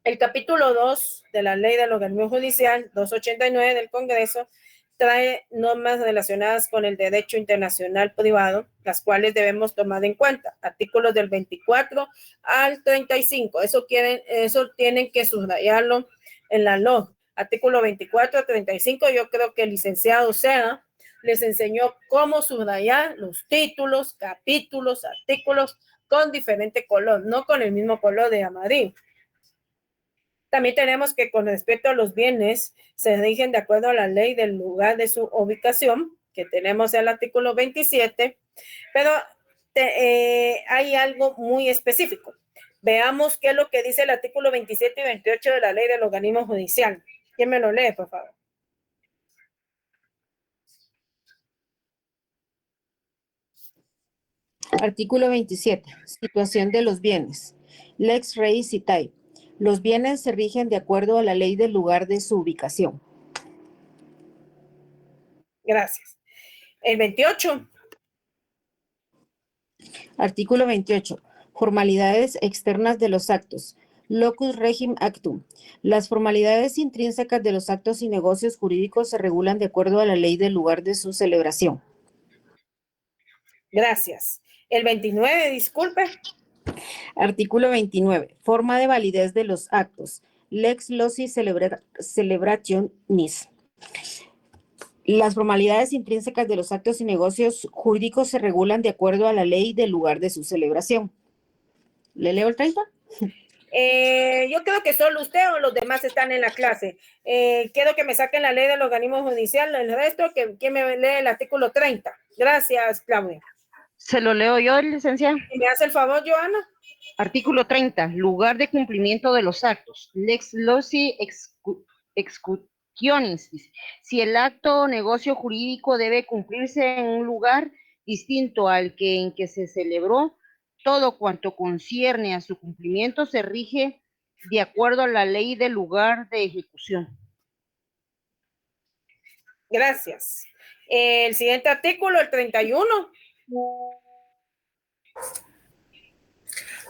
El capítulo 2 de la Ley del Organismo Judicial 289 del Congreso trae normas relacionadas con el derecho internacional privado, las cuales debemos tomar en cuenta. Artículos del 24 al 35. Eso tienen que subrayarlo en la LOG. Artículo 24 al 35. Yo creo que el licenciado Sea les enseñó cómo subrayar los títulos, capítulos, artículos con diferente color, no con el mismo color de amarillo. También tenemos que con respecto a los bienes se rigen de acuerdo a la ley del lugar de su ubicación, que tenemos el artículo 27, pero hay algo muy específico. Veamos qué es lo que dice el artículo 27 y 28 de la ley del organismo judicial. ¿Quién me lo lee, por favor? Artículo 27. Situación de los bienes. Lex rei citae. Los bienes se rigen de acuerdo a la ley del lugar de su ubicación. Gracias. El 28. Artículo 28. Formalidades externas de los actos. Locus regim actum. Las formalidades intrínsecas de los actos y negocios jurídicos se regulan de acuerdo a la ley del lugar de su celebración. Gracias. El 29, disculpe. Artículo 29. Forma de validez de los actos. Lex loci celebrationis. Las formalidades intrínsecas de los actos y negocios jurídicos se regulan de acuerdo a la ley del lugar de su celebración. ¿Le leo el 30? Yo creo que solo usted o los demás están en la clase. Quiero que me saquen la ley del organismo judicial, el resto, ¿quién me lee el artículo 30? Gracias, Claudia. Se lo leo yo, licenciada. ¿Y me hace el favor, Joana? Artículo 30. Lugar de cumplimiento de los actos. Lex loci executionis. Si el acto o negocio jurídico debe cumplirse en un lugar distinto al que en que se celebró, todo cuanto concierne a su cumplimiento se rige de acuerdo a la ley del lugar de ejecución. Gracias. El siguiente artículo, el 31.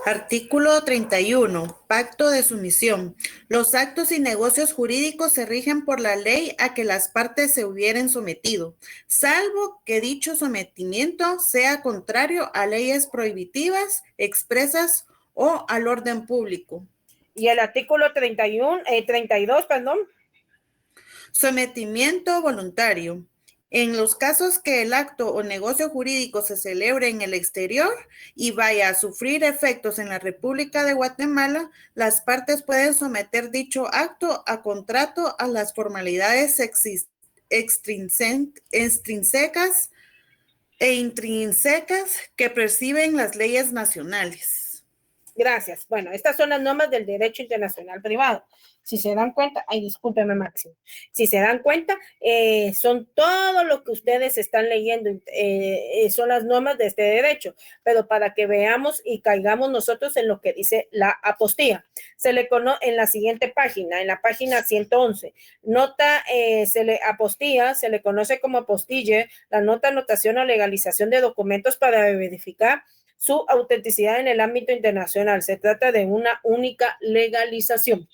Artículo 31. Pacto de sumisión. Los actos y negocios jurídicos se rigen por la ley a que las partes se hubieren sometido, salvo que dicho sometimiento sea contrario a leyes prohibitivas, expresas o al orden público. Y el artículo 32, perdón. Sometimiento voluntario. En los casos que el acto o negocio jurídico se celebre en el exterior y vaya a sufrir efectos en la República de Guatemala, las partes pueden someter dicho acto a contrato a las formalidades extrínsecas e intrínsecas que perciben las leyes nacionales. Gracias. Bueno, estas son las normas del derecho internacional privado. Si se dan cuenta, ay, discúlpeme, Máximo. Si se dan cuenta, son todo lo que ustedes están leyendo, son las normas de este derecho, pero para que veamos y caigamos nosotros en lo que dice la apostilla. Se le conoce en la siguiente página, en la página 111, nota, apostilla, se le conoce como apostille, la nota, anotación o legalización de documentos para verificar su autenticidad en el ámbito internacional. Se trata de una única legalización.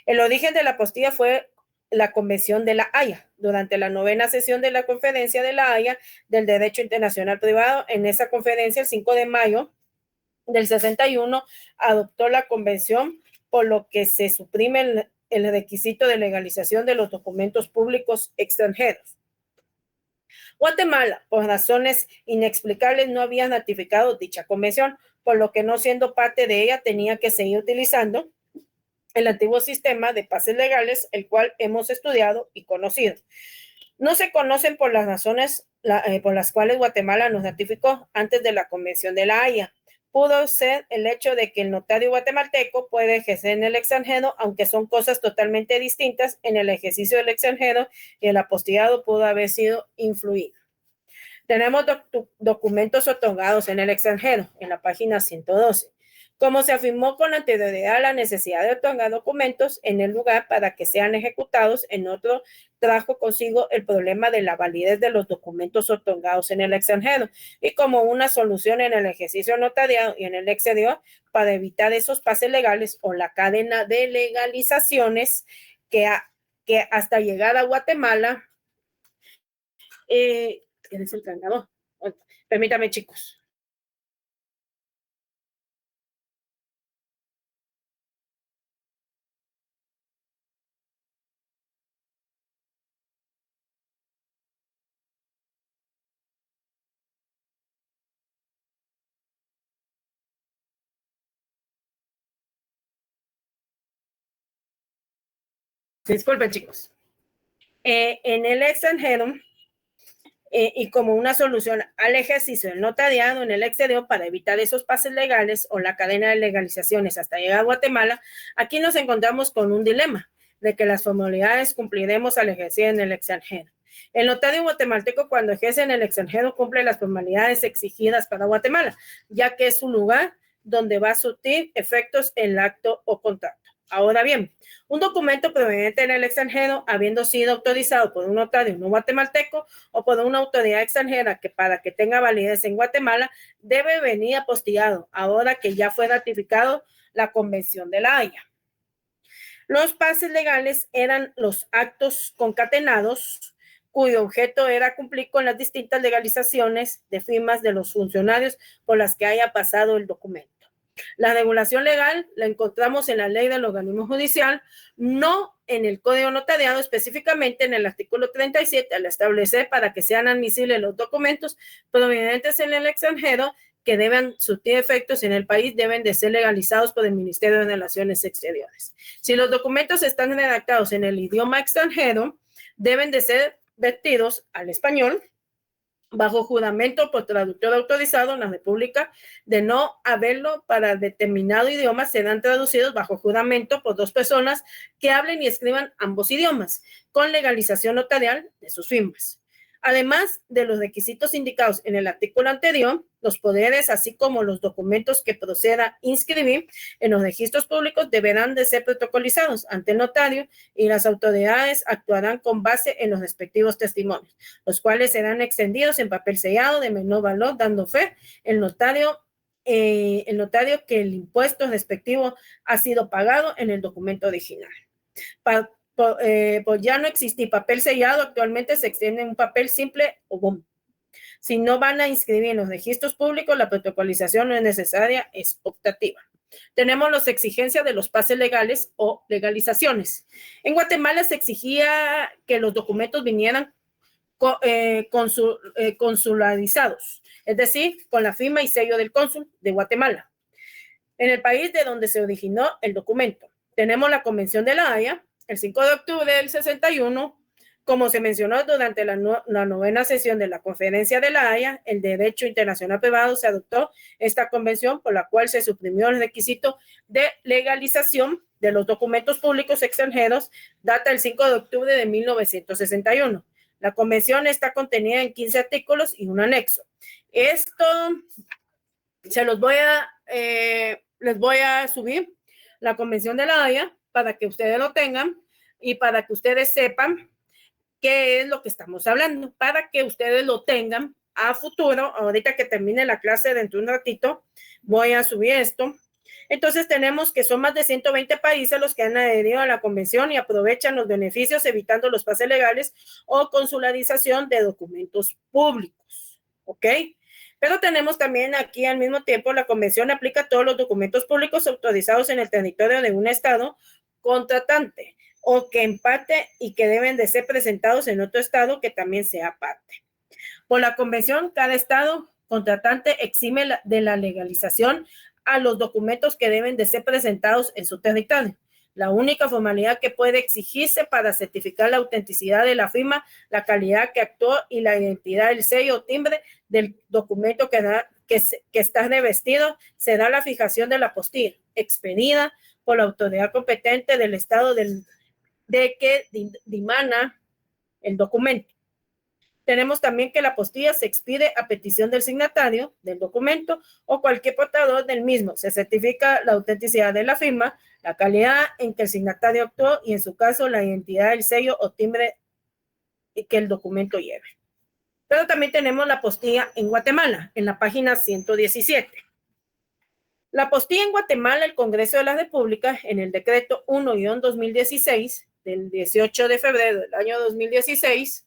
El origen de la apostilla fue la Convención de la Haya, durante la 9ª sesión de la Conferencia de la Haya del Derecho Internacional Privado. En esa conferencia, el 5 de mayo del 61, adoptó la convención, por lo que se suprime el requisito de legalización de los documentos públicos extranjeros. Guatemala, por razones inexplicables, no había ratificado dicha convención, por lo que, no siendo parte de ella, tenía que seguir utilizando el antiguo sistema de pases legales, el cual hemos estudiado y conocido. No se conocen por las razones por las cuales Guatemala nos ratificó antes de la Convención de la Haya. Pudo ser el hecho de que el notario guatemalteco puede ejercer en el extranjero, aunque son cosas totalmente distintas. En el ejercicio del extranjero y el apostillado pudo haber sido influido. Tenemos documentos otorgados en el extranjero, en la página 112. Como se afirmó con anterioridad la necesidad de otorgar documentos en el lugar para que sean ejecutados en otro, trajo consigo el problema de la validez de los documentos otorgados en el extranjero, y como una solución en el ejercicio notariado y en el exterior, para evitar esos pases legales o la cadena de legalizaciones que hasta llegar a Guatemala, ¿quién es el cargador? Permítame, chicos. Disculpen, chicos. En el extranjero, y como una solución al ejercicio del notariado en el exterior para evitar esos pases legales o la cadena de legalizaciones hasta llegar a Guatemala, aquí nos encontramos con un dilema de que las formalidades cumpliremos al ejercer en el extranjero. El notario guatemalteco, cuando ejerce en el extranjero, cumple las formalidades exigidas para Guatemala, ya que es un lugar donde va a surtir efectos el acto o contrato. Ahora bien, un documento proveniente en el extranjero, habiendo sido autorizado por un notario no guatemalteco o por una autoridad extranjera que, para que tenga validez en Guatemala, debe venir apostillado, ahora que ya fue ratificado la Convención de la Haya. Los pases legales eran los actos concatenados cuyo objeto era cumplir con las distintas legalizaciones de firmas de los funcionarios por las que haya pasado el documento. La regulación legal la encontramos en la ley del organismo judicial, no en el Código Notariado, específicamente en el artículo 37, al establecer para que sean admisibles los documentos provenientes en el extranjero que deben surtir efectos en el país, deben de ser legalizados por el Ministerio de Relaciones Exteriores. Si los documentos están redactados en el idioma extranjero, deben de ser vertidos al español bajo juramento por traductor autorizado en la República. De no haberlo para determinado idioma, serán traducidos bajo juramento por 2 personas que hablen y escriban ambos idiomas, con legalización notarial de sus firmas. Además de los requisitos indicados en el artículo anterior, los poderes, así como los documentos que proceda inscribir en los registros públicos, deberán de ser protocolizados ante el notario y las autoridades actuarán con base en los respectivos testimonios, los cuales serán extendidos en papel sellado de menor valor, dando fe el notario que el impuesto respectivo ha sido pagado en el documento original. Por ya no existir papel sellado, actualmente se extiende un papel simple o BOM. Si no van a inscribir en los registros públicos, la protocolización no es necesaria, es optativa. Tenemos las exigencias de los pases legales o legalizaciones. En Guatemala se exigía que los documentos vinieran consularizados, es decir, con la firma y sello del cónsul de Guatemala, en el país de donde se originó el documento. Tenemos la Convención de La Haya, el 5 de octubre del 61, como se mencionó durante la 9ª sesión de la Conferencia de La Haya, el derecho internacional privado, se adoptó esta convención por la cual se suprimió el requisito de legalización de los documentos públicos extranjeros, data el 5 de octubre de 1961. La convención está contenida en 15 artículos y un anexo. Esto se los les voy a subir, la Convención de La Haya, para que ustedes lo tengan y para que ustedes sepan qué es lo que estamos hablando, para que ustedes lo tengan a futuro. Ahorita que termine la clase dentro de un ratito, voy a subir esto. Entonces tenemos que son más de 120 países los que han adherido a la convención y aprovechan los beneficios evitando los pases legales o consularización de documentos públicos, ¿ok? Pero tenemos también aquí al mismo tiempo la convención aplica a todos los documentos públicos autorizados en el territorio de un estado contratante o que en parte y que deben de ser presentados en otro estado que también sea parte. Por la convención, cada estado contratante exime de la legalización a los documentos que deben de ser presentados en su territorio. La única formalidad que puede exigirse para certificar la autenticidad de la firma, la calidad que actuó y la identidad del sello o timbre del documento que está revestido será la fijación de la apostilla expedida por la autoridad competente del estado de que dimana el documento. Tenemos también que la apostilla se expide a petición del signatario del documento o cualquier portador del mismo. Se certifica la autenticidad de la firma, la calidad en que el signatario actuó y en su caso la identidad del sello o timbre que el documento lleve. Pero también tenemos la apostilla en Guatemala, en la página 117. La apostilla en Guatemala, el Congreso de la República, en el decreto 1-2016, del 18 de febrero del año 2016,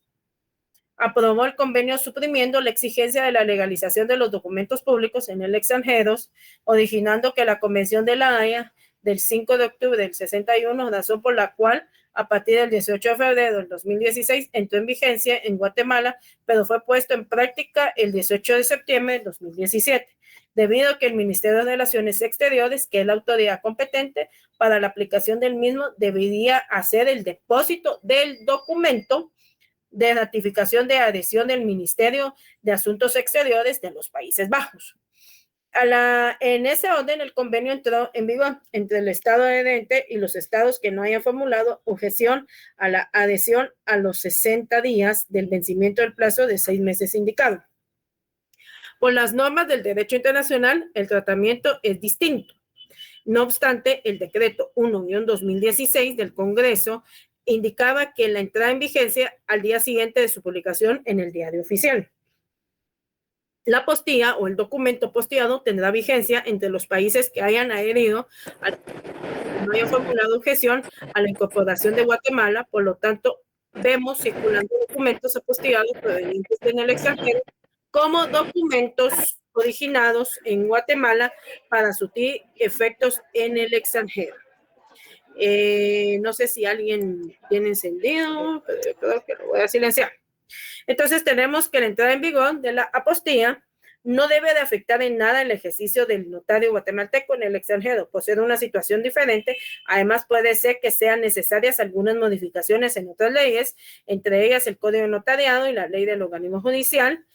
aprobó el convenio suprimiendo la exigencia de la legalización de los documentos públicos en el extranjero, originando que la Convención de La Haya del 5 de octubre del 61, razón por la cual a partir del 18 de febrero del 2016 entró en vigencia en Guatemala, pero fue puesto en práctica el 18 de septiembre del 2017, debido a que el Ministerio de Relaciones Exteriores, que es la autoridad competente para la aplicación del mismo, debería hacer el depósito del documento de ratificación de adhesión del Ministerio de Asuntos Exteriores de los Países Bajos. En ese orden, el convenio entró en vigor entre el Estado adherente y los estados que no hayan formulado objeción a la adhesión a los 60 días del vencimiento del plazo de 6 meses indicado. Por las normas del derecho internacional, el tratamiento es distinto. No obstante, el decreto 1-2016 del Congreso indicaba que la entrada en vigencia al día siguiente de su publicación en el diario oficial. La apostilla o el documento postillado tendrá vigencia entre los países que hayan adherido, no hayan formulado objeción a la incorporación de Guatemala. Por lo tanto, vemos circulando documentos apostillados provenientes en el extranjero como documentos originados en Guatemala para surtir efectos en el extranjero. No sé si alguien tiene encendido, pero yo creo que lo voy a silenciar. Entonces tenemos que la entrada en vigor de la apostilla no debe de afectar en nada el ejercicio del notario guatemalteco en el extranjero, por ser una situación diferente. Además, puede ser que sean necesarias algunas modificaciones en otras leyes, entre ellas el Código de Notariado y la Ley del Organismo Judicial,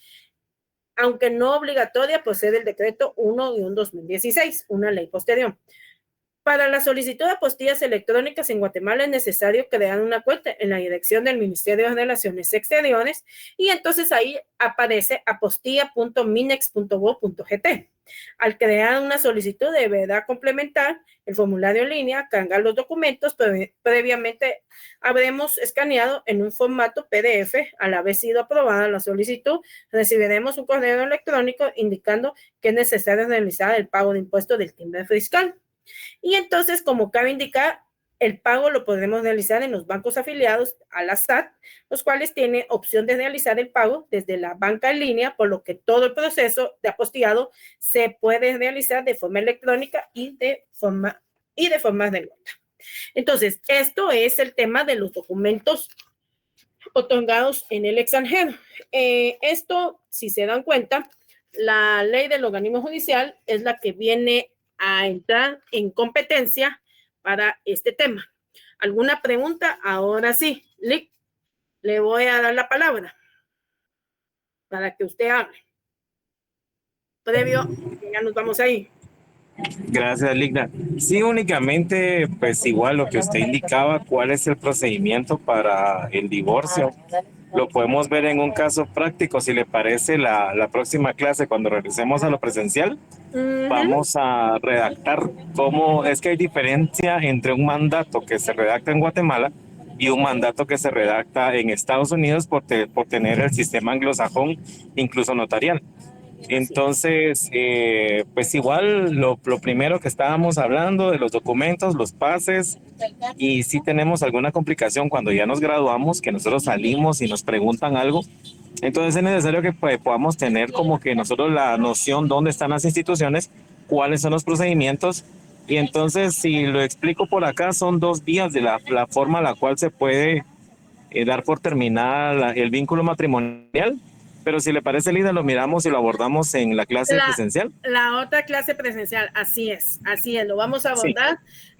aunque no obligatoria por ser el Decreto 1-2016, una ley posterior. Para la solicitud de apostillas electrónicas en Guatemala es necesario crear una cuenta en la dirección del Ministerio de Relaciones Exteriores y entonces ahí aparece apostilla.minex.gov.gt. Al crear una solicitud deberá complementar el formulario en línea, cargar los documentos previamente habremos escaneado en un formato PDF. Al haber sido aprobada la solicitud, recibiremos un correo electrónico indicando que es necesario realizar el pago de impuestos del timbre fiscal. Y entonces, como cabe indicar, el pago lo podremos realizar en los bancos afiliados a la SAT, los cuales tienen opción de realizar el pago desde la banca en línea, por lo que todo el proceso de apostillado se puede realizar de forma electrónica y de forma remota. Entonces, esto es el tema de los documentos otorgados en el extranjero. Esto, si se dan cuenta, la ley del organismo judicial es la que viene a entrar en competencia para este tema. ¿Alguna pregunta? Ahora sí, Lick, le voy a dar la palabra para que usted hable. Previo, ya nos vamos ahí. Gracias, Ligda. Sí, únicamente, pues igual lo que usted indicaba, cuál es el procedimiento para el divorcio. Lo podemos ver en un caso práctico, si le parece, la próxima clase, cuando regresemos a lo presencial, vamos a redactar cómo es que hay diferencia entre un mandato que se redacta en Guatemala y un mandato que se redacta en Estados Unidos por tener el sistema anglosajón, incluso notarial. Entonces, pues igual lo primero que estábamos hablando de los documentos, los pases, y si tenemos alguna complicación cuando ya nos graduamos, que nosotros salimos y nos preguntan algo, entonces es necesario que podamos tener como que nosotros la noción dónde están las instituciones, cuáles son los procedimientos, y entonces si lo explico por acá, son 2 vías de la forma en la cual se puede dar por terminada el vínculo matrimonial. Pero si le parece, Lida, lo miramos y lo abordamos en la clase presencial. La otra clase presencial, así es, lo vamos a abordar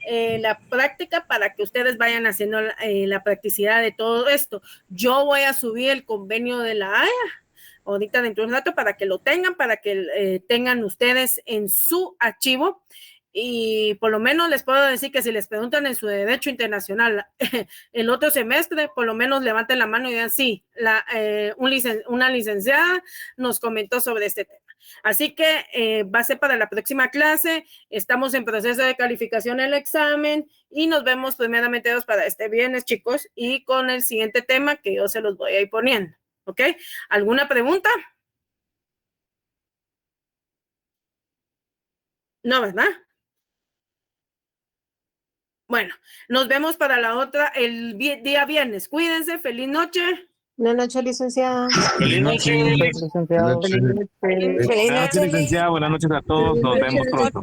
la práctica para que ustedes vayan haciendo la practicidad de todo esto. Yo voy a subir el convenio de la AIA ahorita dentro de un rato para que lo tengan, para que tengan ustedes en su archivo. Y por lo menos les puedo decir que si les preguntan en su derecho internacional el otro semestre, por lo menos levanten la mano y digan sí, una licenciada nos comentó sobre este tema. Así que va a ser para la próxima clase. Estamos en proceso de calificación del examen y nos vemos primeramente para este viernes, chicos, y con el siguiente tema que yo se los voy a ir poniendo. ¿Ok? ¿Alguna pregunta? No, ¿verdad? Bueno, nos vemos para la otra el día viernes. Cuídense, feliz noche. Buenas noches, licenciada. Feliz noche. Feliz noche. Buenas noches, licenciada. Buenas noches a todos. Nos vemos pronto.